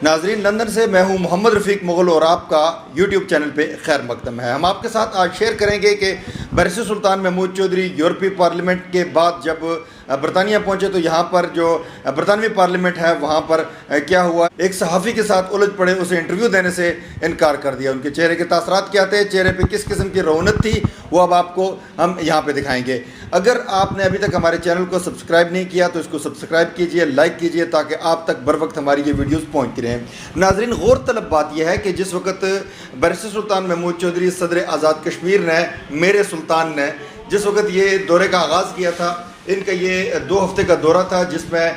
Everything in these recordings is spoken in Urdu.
ناظرین، لندن سے میں ہوں محمد رفیق مغل اور آپ کا یوٹیوب چینل پہ خیر مقدم ہے۔ ہم آپ کے ساتھ آج شیئر کریں گے کہ برسر سلطان محمود چودھری یورپی پارلیمنٹ کے بعد جب برطانیہ پہنچے تو یہاں پر جو برطانوی پارلیمنٹ ہے وہاں پر کیا ہوا۔ ایک صحافی کے ساتھ الجھ پڑے، اسے انٹرویو دینے سے انکار کر دیا۔ ان کے چہرے کے تاثرات کیا تھے، چہرے پہ کس قسم کی رونق تھی، وہ اب آپ کو ہم یہاں پہ دکھائیں گے۔ اگر آپ نے ابھی تک ہمارے چینل کو سبسکرائب نہیں کیا تو اس کو سبسکرائب کیجئے، لائک کیجئے تاکہ آپ تک بر وقت ہماری یہ ویڈیوز پہنچتی رہیں۔ ناظرین، غور طلب بات یہ ہے کہ جس وقت برسر سلطان محمود چودھری صدر آزاد کشمیر نے، میرے سلطان نے، جس وقت یہ دورے کا آغاز کیا تھا، ان کا یہ 2 ہفتے کا دورہ تھا جس میں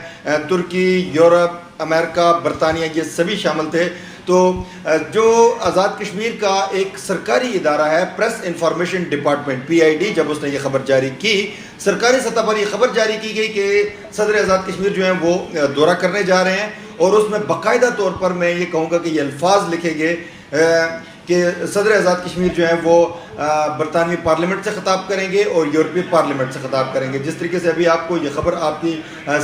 ترکی، یورپ، امریکہ، برطانیہ یہ سبھی شامل تھے۔ تو جو آزاد کشمیر کا ایک سرکاری ادارہ ہے پریس انفارمیشن ڈپارٹمنٹ PID، جب اس نے یہ خبر جاری کی، سرکاری سطح پر یہ خبر جاری کی گئی کہ صدر آزاد کشمیر جو ہیں وہ دورہ کرنے جا رہے ہیں، اور اس میں باقاعدہ طور پر میں یہ کہوں گا کہ یہ الفاظ لکھے گئے کہ صدر آزاد کشمیر جو ہیں وہ برطانوی پارلیمنٹ سے خطاب کریں گے اور یورپی پارلیمنٹ سے خطاب کریں گے۔ جس طریقے سے ابھی آپ کو یہ خبر آپ کی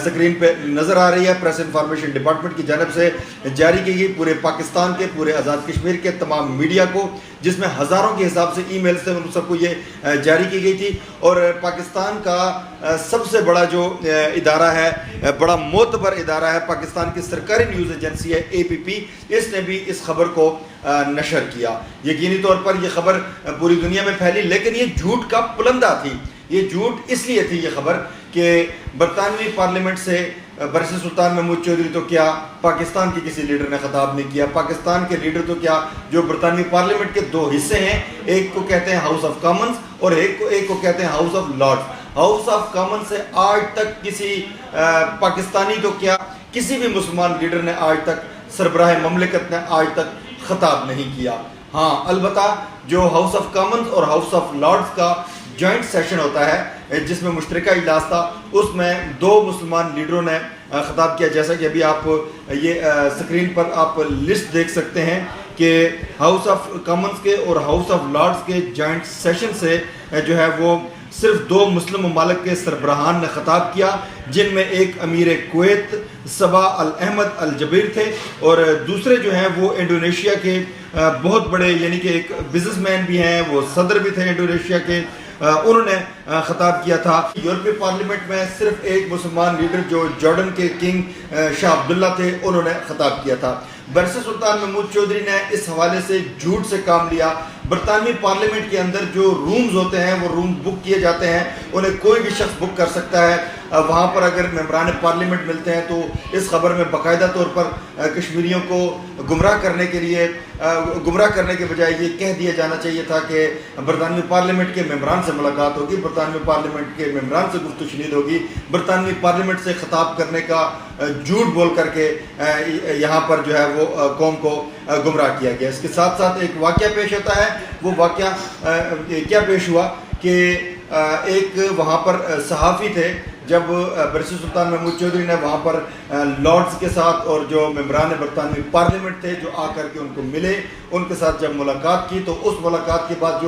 سکرین پہ نظر آ رہی ہے، پریس انفارمیشن ڈپارٹمنٹ کی جانب سے جاری کی گئی پورے پاکستان کے، پورے آزاد کشمیر کے تمام میڈیا کو، جس میں ہزاروں کے حساب سے ای میل سے ان سب کو یہ جاری کی گئی تھی۔ اور پاکستان کا سب سے بڑا جو ادارہ ہے، بڑا معتبر ادارہ ہے، پاکستان کی سرکاری نیوز ایجنسی ہے APP، اس نے بھی اس خبر کو نشر کیا۔ یقینی طور پر یہ خبر پوری دنیا میں پھیلی، لیکن یہ جھوٹ کا پلندہ تھی۔ یہ جھوٹ اس لیے تھی یہ خبر کہ برطانوی پارلیمنٹ سے برسر سلطان محمود چودھری تو کیا، پاکستان کے کسی لیڈر نے خطاب نہیں کیا۔ پاکستان کے لیڈر تو کیا، جو برطانوی پارلیمنٹ کے 2 حصے ہیں، ایک کو کہتے ہیں ہاؤس آف کامنز اور ایک کو کہتے ہیں house of Lords. House of Commons سے آج تک کسی پاکستانی تو کیا، کسی بھی مسلمان لیڈر نے آج تک، سربراہ مملکت نے آج تک خطاب نہیں کیا۔ ہاں، البتہ جو ہاؤس آف کامنز اور ہاؤس آف لارڈز کا جوائنٹ سیشن ہوتا ہے، جس میں مشترکہ اجلاس تھا، اس میں 2 مسلمان لیڈروں نے خطاب کیا۔ جیسا کہ ابھی آپ یہ سکرین پر آپ لسٹ دیکھ سکتے ہیں کہ ہاؤس آف کامنز کے اور ہاؤس آف لارڈز کے جوائنٹ سیشن سے جو ہے وہ صرف 2 مسلم ممالک کے سربراہان نے خطاب کیا، جن میں ایک امیر کویت صبا الاحمد الجبیر تھے، اور دوسرے جو ہیں وہ انڈونیشیا کے بہت بڑے، یعنی کہ ایک بزنس مین بھی ہیں، وہ صدر بھی تھے انڈونیشیا کے، انہوں نے خطاب کیا تھا۔ یورپی پارلیمنٹ میں صرف ایک مسلمان لیڈر جو جارڈن کے کنگ شاہ عبداللہ تھے، انہوں نے خطاب کیا تھا۔ برسر سلطان محمود چودھری نے اس حوالے سے جھوٹ سے کام لیا۔ برطانوی پارلیمنٹ کے اندر جو رومز ہوتے ہیں وہ روم بک کیے جاتے ہیں، انہیں کوئی بھی شخص بک کر سکتا ہے۔ وہاں پر اگر ممبران پارلیمنٹ ملتے ہیں تو اس خبر میں باقاعدہ طور پر کشمیریوں کو گمراہ کرنے کے بجائے یہ کہہ دیا جانا چاہیے تھا کہ برطانوی پارلیمنٹ کے ممبران سے ملاقات ہوگی، برطانوی پارلیمنٹ کے ممبران سے گفت و شنید ہوگی، برطانوی پارلیمنٹ سے خطاب کرنے کا جھوٹ بول کر کے یہاں پر جو ہے وہ قوم کو گمراہ کیا گیا۔ اس کے ساتھ ساتھ ایک واقعہ پیش ہوتا ہے۔ وہ واقعہ کیا پیش ہوا کہ ایک وہاں پر صحافی تھے، جب برسر سلطان محمود چودھری نے وہاں پر لارڈز کے ساتھ اور جو ممبران برطانوی پارلیمنٹ تھے جو آ کر کے ان کو ملے، ان کے ساتھ جب ملاقات کی، تو اس ملاقات کے بعد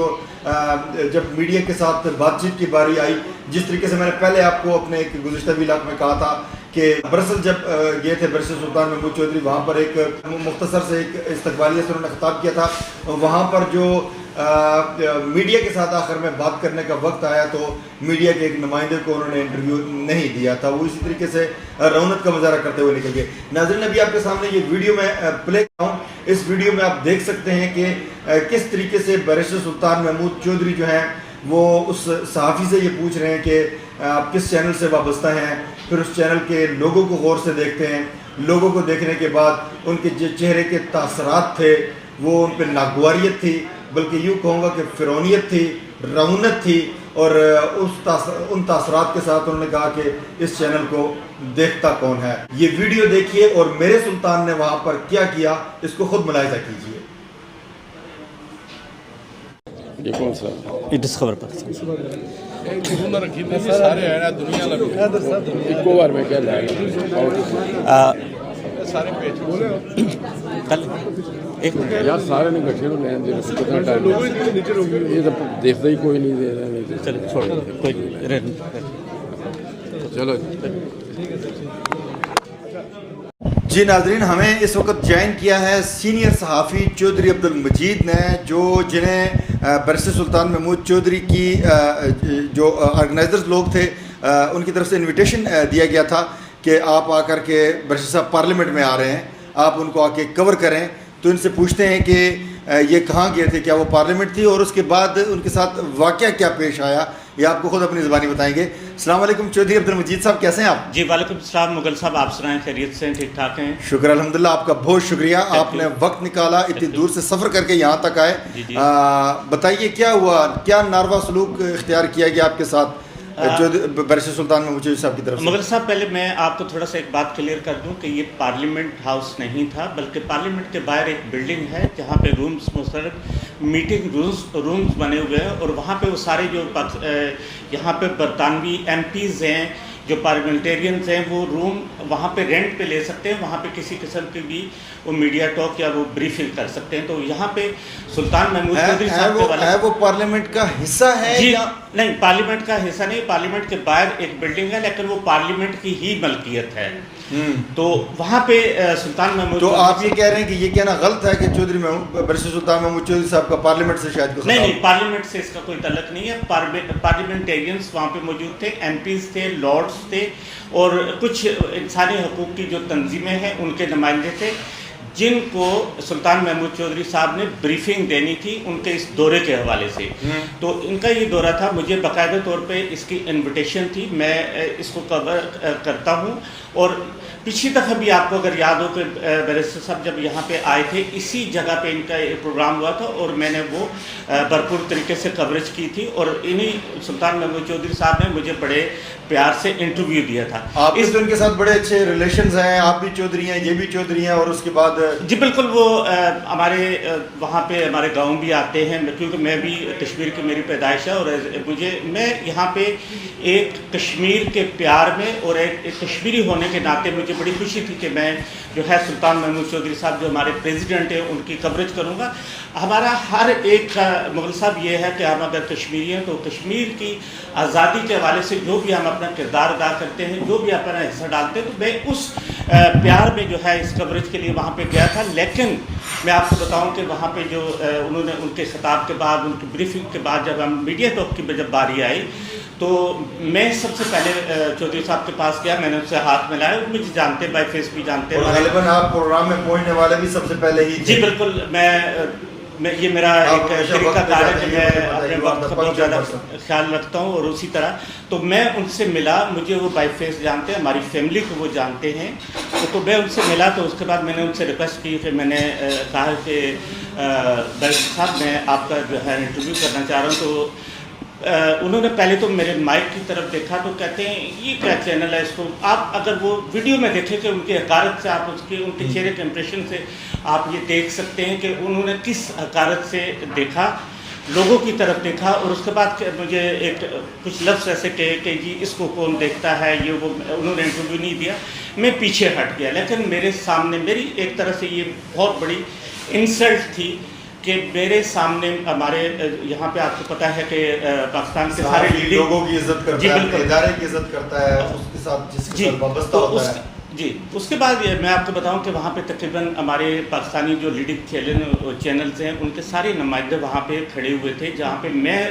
جب میڈیا کے ساتھ بات چیت کی باری آئی، جس طریقے سے میں نے پہلے آپ کو اپنے ایک گزشتہ ویلاگ میں کہا تھا کہ برسل جب گئے تھے برسر سلطان محمود چودھری، وہاں پر ایک مختصر سے ایک استقبالیہ سے انہوں نے خطاب کیا تھا۔ وہاں پر جو میڈیا کے ساتھ آخر میں بات کرنے کا وقت آیا تو میڈیا کے ایک نمائندے کو انہوں نے انٹرویو نہیں دیا تھا، وہ اسی طریقے سے رونق کا مظاہرہ کرتے ہوئے نکل گئے۔ ناظرین، ابھی آپ کے سامنے یہ ویڈیو میں پلے کرتا ہوں۔ اس ویڈیو میں آپ دیکھ سکتے ہیں کہ کس طریقے سے برسر سلطان محمود چودھری جو ہیں وہ اس صحافی سے یہ پوچھ رہے ہیں کہ آپ کس چینل سے وابستہ ہیں، پھر اس چینل کے لوگوں کو غور سے دیکھتے ہیں۔ لوگوں کو دیکھنے کے بعد ان کے جو چہرے کے تاثرات تھے وہ ان پہ ناگواریت تھی، بلکہ یوں کہوں گا کہ فرعونیت تھی، رونق تھی، اور ان تاثرات کے ساتھ انہوں نے کہا کہ اس چینل کو دیکھتا کون ہے۔ یہ ویڈیو دیکھیے اور میرے سلطان نے وہاں پر کیا کیا، اس کو خود ملاحظہ کیجیے۔ یہ کون سا ڈسکور پر ایکو بار میں کیا لائے کل ایک منٹ یار سارے نے بیٹھے ہو لین دین کتنا ٹائم یہ تو دیکھتا ہی کوئی نہیں دے رہا۔ چلو چھوڑ کوئی چلو جی ناظرین، ہمیں اس وقت جوائن کیا ہے سینئر صحافی چودھری عبدالمجید نے، جنہیں برسر سلطان محمود چودھری کی جو آرگنائزرز لوگ تھے ان کی طرف سے انویٹیشن دیا گیا تھا کہ آپ آ کر کے برسر صاحب پارلیمنٹ میں آ رہے ہیں، آپ ان کو آ کے کور کریں. تو ان سے پوچھتے ہیں کہ یہ کہاں گئے تھے، کیا وہ پارلیمنٹ تھی، اور اس کے بعد ان کے ساتھ واقعہ کیا پیش آیا، یہ آپ کو خود اپنی زبانی بتائیں گے. السلام علیکم چودھری عبدالمجید صاحب، کیسے ہیں آپ؟ جی وعلیکم السلام مغل صاحب، آپ سنائیں، خیریت سے ہیں، ٹھیک ٹھاک ہیں؟ شکر الحمدللہ، آپ کا بہت شکریہ، آپ نے وقت نکالا، اتنی دور سے سفر کر کے یہاں تک آئے. بتائیے کیا ہوا، کیا ناروا سلوک اختیار کیا گیا آپ کے ساتھ برسر سلطان محمود چودھری صاحب کی طرف سے؟ مغل صاحب پہلے میں آپ کو تھوڑا سا ایک بات کلیئر کر دوں کہ یہ پارلیمنٹ ہاؤس نہیں تھا، بلکہ پارلیمنٹ کے باہر ایک بلڈنگ ہے جہاں پہ رومز مختلف میٹنگ رومز بنے ہوئے ہیں، اور وہاں پہ وہ سارے جو یہاں پہ برطانوی ایم پیز ہیں، جو پارلیمنٹیرینز ہیں، وہ روم وہاں پہ رینٹ پہ لے سکتے ہیں، وہاں پہ کسی قسم کی بھی وہ میڈیا ٹاک یا وہ بریفنگ کر سکتے ہیں. تو یہاں پہ سلطان محمود چودھری صاحب کے والے وہ پارلیمنٹ کا حصہ ہے جی یا نہیں، پارلیمنٹ کا حصہ نہیں، پارلیمنٹ کے باہر ایک بلڈنگ ہے، لیکن وہ پارلیمنٹ کی ہی ملکیت ہے. تو وہاں پہ سلطان محمود، تو آپ یہ کہہ رہے ہیں کہ یہ کہنا غلط ہے کہ چودھری برسر سلطان محمود چودھری صاحب کا پارلیمنٹ سے شاید کوئی نہیں، پارلیمنٹ سے اس کا کوئی تعلق نہیں ہے. پارلیمنٹیرینز وہاں پہ موجود تھے، ایم پیز تھے، لارڈز تھے، اور کچھ انسانی حقوق کی جو تنظیمیں ہیں ان کے نمائندے تھے، جن کو سلطان محمود چودھری صاحب نے بریفنگ دینی تھی ان کے اس دورے کے حوالے سے. تو ان کا یہ دورہ تھا، مجھے باقاعدہ طور پہ اس کی انویٹیشن تھی، میں اس کو کور کرتا ہوں. اور پچھلی دفعہ بھی آپ کو اگر یاد ہو کہ بیرسٹر صاحب جب یہاں پہ آئے تھے، اسی جگہ پہ ان کا ایک پروگرام ہوا تھا، اور میں نے وہ بھرپور طریقے سے کوریج کی تھی، اور انہی سلطان محمود چودھری صاحب نے مجھے بڑے پیار سے انٹرویو دیا تھا. آپ اس ان کے ساتھ بڑے اچھے ریلیشنز ہیں، آپ بھی چودھری ہیں، یہ بھی چودھری ہیں، اور اس کے بعد جی بالکل، وہ ہمارے وہاں پہ ہمارے گاؤں بھی آتے ہیں، کیونکہ میں بھی کشمیر کی میری پیدائش ہے، اور میں یہاں پہ ایک کشمیر کے پیار میں اور ایک کشمیری ہونے کے ناطے مجھے بڑی خوشی تھی کہ میں جو ہے سلطان محمود چودھری صاحب جو ہمارے پریزیڈنٹ ہیں ان کی کوریج کروں گا. ہمارا ہر ایک کا مغل صاحب یہ ہے کہ ہم اگر کشمیری ہیں تو کشمیر کی آزادی کے حوالے سے جو بھی ہم اپنا کردار ادا کرتے ہیں، جو بھی اپنا حصہ ڈالتے ہیں، تو میں اس پیار میں جو ہے اس کوریج کے لیے وہاں پہ گیا تھا. لیکن میں آپ کو بتاؤں کہ وہاں پہ جو انہوں نے ان کے خطاب کے بعد، ان کی بریفنگ کے بعد جب ہم میڈیا ٹاک کی جب باری آئی، تو میں سب سے پہلے چودھری صاحب کے پاس گیا، میں نے ان سے ہاتھ ملایا، وہ مجھے جانتے، بائی فیس بھی جانتے ہیں. غالباً آپ پروگرام میں پہنچنے والے بھی سب سے پہلے ہی. جی بالکل، میں یہ میرا ایک طریقہ کار ہے کہ میں اپنے وقت کا بہت زیادہ خیال رکھتا ہوں، اور اسی طرح تو میں ان سے ملا، مجھے وہ بائی فیس جانتے ہیں، ہماری فیملی کو وہ جانتے ہیں. تو میں ان سے ملا، تو اس کے بعد میں نے ان سے ریکویسٹ کی کہ میں نے کہا کہ بیرسٹر صاحب میں آپ کا جو ہے انٹرویو کرنا چاہ رہا ہوں. تو انہوں نے پہلے تو میرے مائک کی طرف دیکھا، تو کہتے ہیں یہ کیا چینل ہے، اس کو آپ اگر وہ ویڈیو میں دیکھیں کہ ان کی حقارت سے آپ ان کے چہرے کے امپریشن سے آپ یہ دیکھ سکتے ہیں کہ انہوں نے کس حقارت سے دیکھا، لوگوں کی طرف دیکھا. اور اس کے بعد مجھے ایک کچھ لفظ ایسے کہے کہ جی اس کو کون دیکھتا ہے، یہ وہ، انہوں نے انٹرویو نہیں دیا. میں پیچھے ہٹ گیا، لیکن میرے سامنے میری ایک طرح سے یہ بہت بڑی انسلٹ تھی کہ میرے سامنے ہمارے یہاں پہ آپ کو پتہ ہے کہ پاکستان کے سارے لوگوں کی عزت کرتا ہے، ادارے کی عزت کرتا ہے، اس کے ساتھ جس کے ساتھ وابستہ ہوتا ہے. جی اس کے بعد میں آپ کو بتاؤں کہ وہاں پہ تقریباً ہمارے پاکستانی جو لیڈنگ چینلز ہیں ان کے سارے نمائندے وہاں پہ کھڑے ہوئے تھے، جہاں پہ میں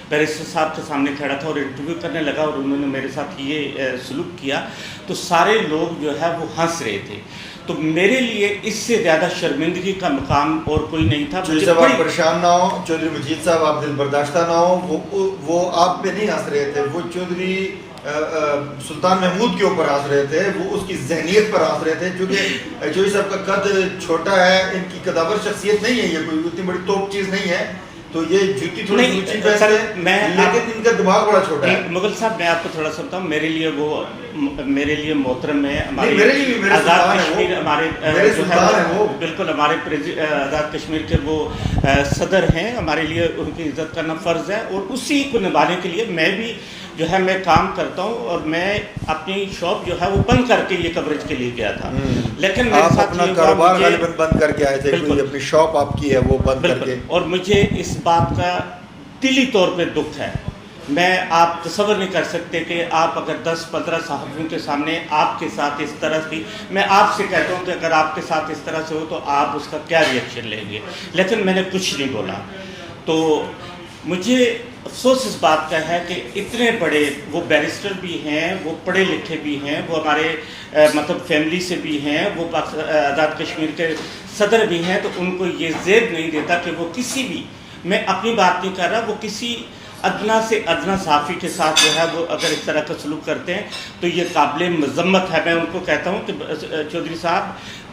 بیرسٹر صاحب کے سامنے کھڑا تھا اور انٹرویو کرنے لگا، اور انہوں نے میرے ساتھ یہ سلوک کیا. تو سارے لوگ جو ہے وہ ہنس رہے تھے. تو میرے لیے اس سے زیادہ شرمندگی کا مقام اور کوئی نہیں تھا. چودھری صاحب آپ پریشان نہ ہو، چودھری مجید صاحب آپ دل برداشتہ نہ ہو، وہ آپ پہ نہیں ہنس رہے تھے، وہ چودھری سلطان محمود کے اوپر ہنس رہے تھے، وہ اس کی ذہنیت پر ہنس رہے تھے. کیونکہ چودھری صاحب کا قد چھوٹا ہے، ان کی قداور شخصیت نہیں ہے، یہ کوئی اتنی بڑی توپ چیز نہیں ہے، تو یہ جوتی تھوڑی اونچی پہنتے ہیں، لیکن ان کا دماغ بڑا چھوٹا ہے. مغل صاحب میں آپ کو تھوڑا سا بتاؤں، میرے لیے محترم ہے، ہمارے آزاد کشمیر، ہمارے جو ہے بالکل ہمارے آزاد کشمیر کے وہ صدر ہیں، ہمارے لیے ان کی عزت کرنا فرض ہے، اور اسی کو نبھانے کے لیے میں بھی جو ہے میں کام کرتا ہوں، اور میں اپنی شاپ جو ہے وہ بند کر کے یہ کوریج کے لیے گیا تھا. لیکن آپ اپنا کاروبار غالباً بند کر کے آئے تھے، اپنی شاپ آپ کی ہے وہ بند کر کے. اور مجھے اس بات کا دلی طور پہ دکھ ہے میں آپ تصور نہیں کر سکتے کہ آپ اگر 10-15 صحافیوں کے سامنے آپ کے ساتھ اس طرح کی، میں آپ سے کہتا ہوں کہ اگر آپ کے ساتھ اس طرح سے ہو تو آپ اس کا کیا ریئیکشن لیں گے، لیکن میں نے کچھ نہیں بولا. تو مجھے افسوس اس بات کا ہے کہ اتنے بڑے وہ بیرسٹر بھی ہیں، وہ پڑھے لکھے بھی ہیں، وہ ہمارے مطلب فیملی سے بھی ہیں، وہ آزاد کشمیر کے صدر بھی ہیں، تو ان کو یہ زیب نہیں دیتا کہ وہ کسی بھی، میں اپنی بات نہیں کر رہا، وہ کسی ادنا سے ادنا صحافی کے ساتھ جو ہے وہ اگر اس طرح کا سلوک کرتے ہیں تو یہ قابل مذمت ہے. میں ان کو کہتا ہوں کہ چودھری صاحب،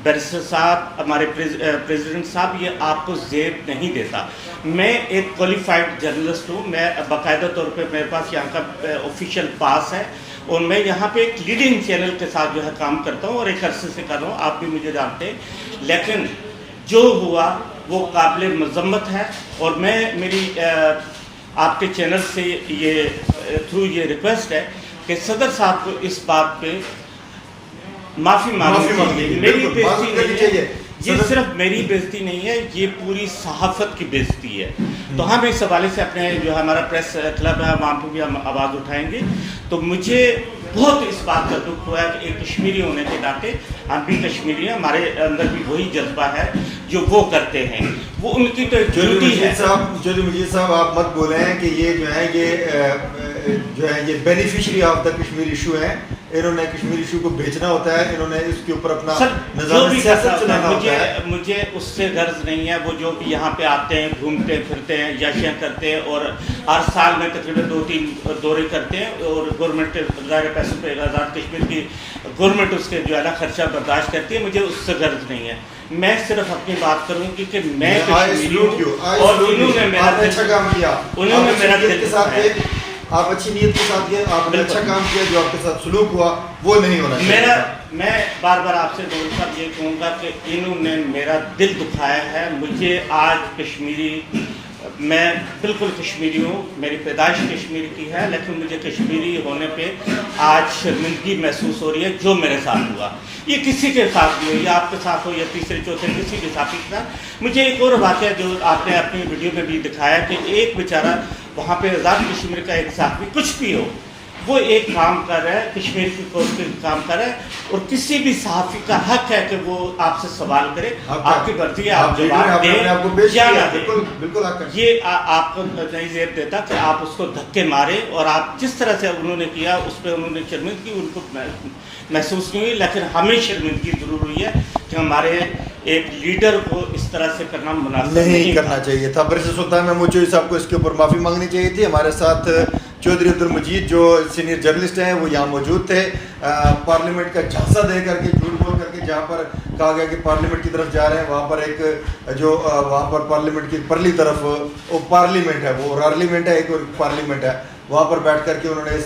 بیرسٹر صاحب، ہمارے پریزیڈنٹ صاحب، یہ آپ کو زیب نہیں دیتا. میں ایک کوالیفائڈ جرنلسٹ ہوں، میں باقاعدہ طور پہ میرے پاس یہاں کا آفیشیل پاس ہے، اور میں یہاں پہ ایک لیڈنگ چینل کے ساتھ جو ہے کام کرتا ہوں اور ایک عرصے سے کر رہا ہوں، آپ بھی مجھے جانتے ہیں. لیکن جو ہوا وہ قابل مذمت ہے، اور میں میری آپ کے چینل سے یہ تھرو یہ ریکویسٹ ہے کہ صدر صاحب کو اس بات پہ معافی مانگنی. میری بےزتی نہیں ہے، یہ صرف میری بےزتی نہیں ہے، یہ پوری صحافت کی بےزتی ہے. تو ہم اس حوالے سے اپنے جو ہمارا پریس کلب ہے وہاں پہ بھی ہم آواز اٹھائیں گے. تو مجھے بہت اس بات کا دکھ ہوا ہے کہ ایک کشمیری ہونے کے ناطے، ہم بھی کشمیری ہیں، ہمارے اندر بھی وہی جذبہ ہے جو وہ کرتے ہیں، وہ ان کی تو ڈیوٹی ہے. چودھری مجید صاحب، آپ مت بولیں کہ یہ جو ہے یہ beneficiary of the Kashmir issue ہیں، انہوں نے کشمیر ایشو کو بیچنا ہوتا ہے، انہوں نے اس کے اوپر اپنا نظام سیاست چلانا ہوتا ہے. مجھے اس سے غرض نہیں ہے. وہ جو بھی یہاں پہ آتے ہیں، گھومتے پھرتے ہیں، یاشیاں کرتے ہیں، اور ہر سال میں تقریباً 2-3 دورے کرتے ہیں، اور گورنمنٹ کے ظاہر پیسوں پہ آزاد کشمیر کی گورنمنٹ اس کے جو ہے نا خرچہ برداشت کرتی ہے. مجھے اس سے غرض نہیں ہے. میں صرف اپنی بات کروں گی کہ میں کشمیری ہوں، اور انہوں نے میرا اچھا کام کیا، انہوں نے میرا دل دکھایا. آپ اچھی نیت کے ساتھ گئے، آپ نے اچھا کام کیا. جو آپ کے ساتھ سلوک ہوا وہ نہیں ہونا چاہیے. میں بار بار آپ سے ڈاکٹر صاحب یہ کہوں گا کہ انہوں نے میرا دل دکھایا ہے. مجھے آج کشمیری، میں بالکل کشمیری ہوں، میری پیدائش کشمیر کی ہے، لیکن مجھے کشمیری ہونے پہ آج شرمندگی محسوس ہو رہی ہے جو میرے ساتھ ہوا. یہ کسی کے ساتھ بھی ہو، یا آپ کے ساتھ ہو، یا تیسرے چوتھے کسی کے ساتھ کے ساتھ. مجھے ایک اور واقعہ جو آپ نے اپنی ویڈیو میں بھی دکھایا کہ ایک بیچارہ وہاں پہ آزاد کشمیر کا ایک صحافی، کچھ بھی ہو، وہ ایک کام کر رہا ہے، کشمیر کی کوشش پہ کام کر رہا ہے، اور کسی بھی صحافی کا حق ہے کہ وہ آپ سے سوال کرے. آپ کی مرضی ہے، آپ جواب دیں یا نہ دیں. یہ آپ کو نہیں زیب دیتا کہ آپ اس کو دھکے مارے، اور آپ جس طرح سے انہوں نے کیا اس پہ انہوں نے شرمندگی ان کو محسوس نہیں ہوئی. لیکن ہمیں شرمندگی ضرور ہوئی ہے کہ ہمارے ایک لیڈر کو اس طرح سے کرنا مناسب نہیں کرنا چاہیے تھا. برسر سلطان محمود چودھری صاحب کو اس کے اوپر معافی مانگنی چاہیے تھی. ہمارے ساتھ چودھری عبدالمجید جو سینئر جرنلسٹ ہیں وہ یہاں موجود تھے. پارلیمنٹ کا جھانسا دے کر کے، جھوٹ بول کر کے، جہاں پر کہا گیا کہ پارلیمنٹ کی طرف جا رہے ہیں، وہاں پر ایک جو وہاں پر پارلیمنٹ کی پرلی طرف وہ پارلیمنٹ ہے، وہ رارلیمنٹ ہے، ایک اور پارلیمنٹ ہے، وہاں پر بیٹھ کر کے انہوں نے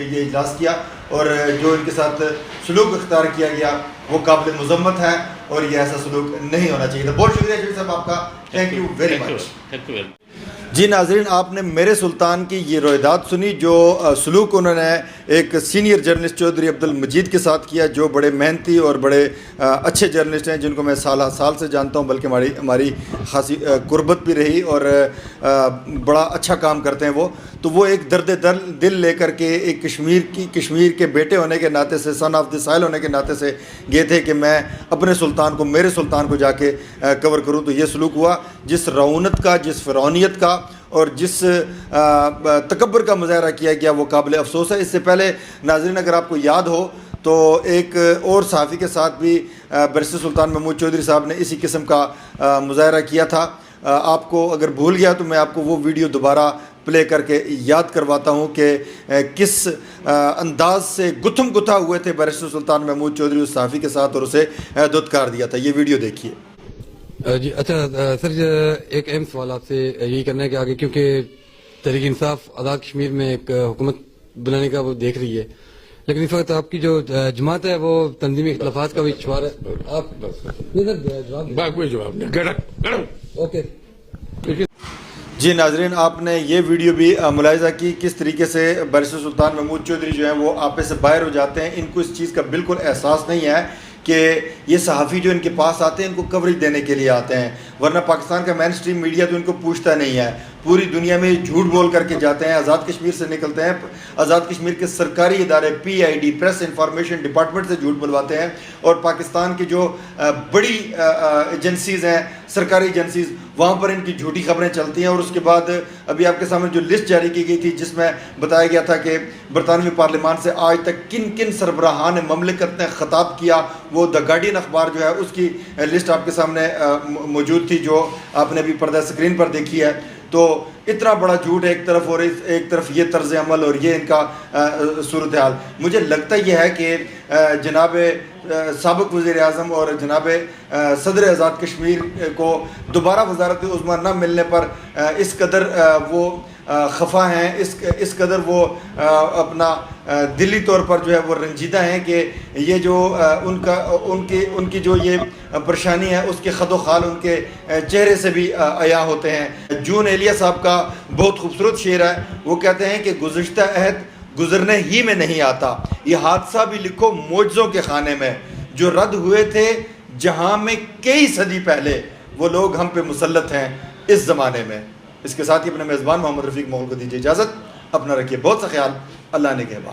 یہ اجلاس کیا. اور جو ان کے ساتھ سلوک اختیار کیا گیا وہ قابل مذمت ہے، اور یہ ایسا سلوک نہیں ہونا چاہیے تھا. بہت شکریہ شریف صاحب آپ کا. Thank you very much. جی ناظرین، آپ نے میرے سلطان کی یہ روایات سنی جو سلوک انہوں نے ایک سینئر جرنلسٹ چودھری عبدالمجید کے ساتھ کیا، جو بڑے محنتی اور بڑے اچھے جرنلسٹ ہیں، جن کو میں سالہ سال سے جانتا ہوں، بلکہ ہماری خاصی قربت بھی رہی، اور بڑا اچھا کام کرتے ہیں وہ. تو وہ ایک درد دل لے کر کے ایک کشمیر کے بیٹے ہونے کے ناطے سے، سن آف دی سائل ہونے کے ناطے سے گئے تھے کہ میں اپنے سلطان کو، میرے سلطان کو جا کے کور کروں. تو یہ سلوک ہوا. جس رعونت کا، جس فرعونیت کا اور جس تکبر کا مظاہرہ کیا گیا وہ قابل افسوس ہے. اس سے پہلے ناظرین اگر آپ کو یاد ہو تو ایک اور صحافی کے ساتھ بھی برسر سلطان محمود چودھری صاحب نے اسی قسم کا مظاہرہ کیا تھا. آپ کو اگر بھول گیا تو میں آپ کو وہ ویڈیو دوبارہ پلے کر کے یاد کرواتا ہوں کہ کس انداز سے گتھم گتھا ہوئے تھے برسر سلطان محمود چودھری اس صحافی کے ساتھ اور اسے دھتکار دیا تھا. یہ ویڈیو دیکھیے. جی اچھا سر، ایک اہم سوال آپ سے یہی کرنا ہے کہ آگے کیونکہ تحریک انصاف آزاد کشمیر میں ایک حکومت بنانے کا وہ دیکھ رہی ہے، لیکن اس وقت آپ کی جو جماعت ہے وہ تنظیمی اختلافات کا بھی شمار ہے. آپ کوئی جواب نہیں. اوکے. جی ناظرین، آپ نے یہ ویڈیو بھی ملاحظہ کی کس طریقے سے برسر سلطان محمود چودھری جو ہیں وہ آپے سے باہر ہو جاتے ہیں. ان کو اس چیز کا بالکل احساس نہیں ہے کہ یہ صحافی جو ان کے پاس آتے ہیں ان کو کوریج دینے کے لیے آتے ہیں، ورنہ پاکستان کا مین اسٹریم میڈیا تو ان کو پوچھتا نہیں ہے. پوری دنیا میں جھوٹ بول کر کے جاتے ہیں, آزاد کشمیر سے نکلتے ہیں, آزاد کشمیر کے سرکاری ادارے PID پریس انفارمیشن ڈپارٹمنٹ سے جھوٹ بلواتے ہیں, اور پاکستان کی جو بڑی ایجنسیز ہیں, سرکاری ایجنسیز, وہاں پر ان کی جھوٹی خبریں چلتی ہیں. اور اس کے بعد ابھی آپ کے سامنے جو لسٹ جاری کی گئی تھی جس میں بتایا گیا تھا کہ برطانوی پارلیمان سے آج تک کن کن سربراہان مملکت نے خطاب کیا, وہ دا گارڈین اخبار جو ہے اس کی لسٹ آپ کے سامنے موجود تھی, جو آپ نے ابھی پردہ اسکرین پر دیکھی ہے. تو اتنا بڑا جھوٹ ایک طرف, اور ایک طرف یہ طرز عمل اور یہ ان کا صورتحال. مجھے لگتا یہ ہے کہ جناب سابق وزیر اعظم اور جناب صدر آزاد کشمیر کو دوبارہ وزارت عظمیٰ نہ ملنے پر اس قدر وہ خفا ہیں, اس قدر وہ اپنا دلی طور پر جو ہے وہ رنجیدہ ہیں کہ یہ جو ان کی جو یہ پریشانی ہے اس کے خد و خال ان کے چہرے سے بھی عیاں ہوتے ہیں. جون ایلیا صاحب کا بہت خوبصورت شعر ہے, وہ کہتے ہیں کہ گزشتہ عہد گزرنے ہی میں نہیں آتا, یہ حادثہ بھی لکھو معجزوں کے خانے میں, جو رد ہوئے تھے جہاں میں کئی صدی پہلے, وہ لوگ ہم پہ مسلط ہیں اس زمانے میں. اس کے ساتھ ہی اپنے میزبان محمد رفیق مغل کو دیجیے اجازت, اپنا رکھیے بہت سا خیال, اللہ نے کہا.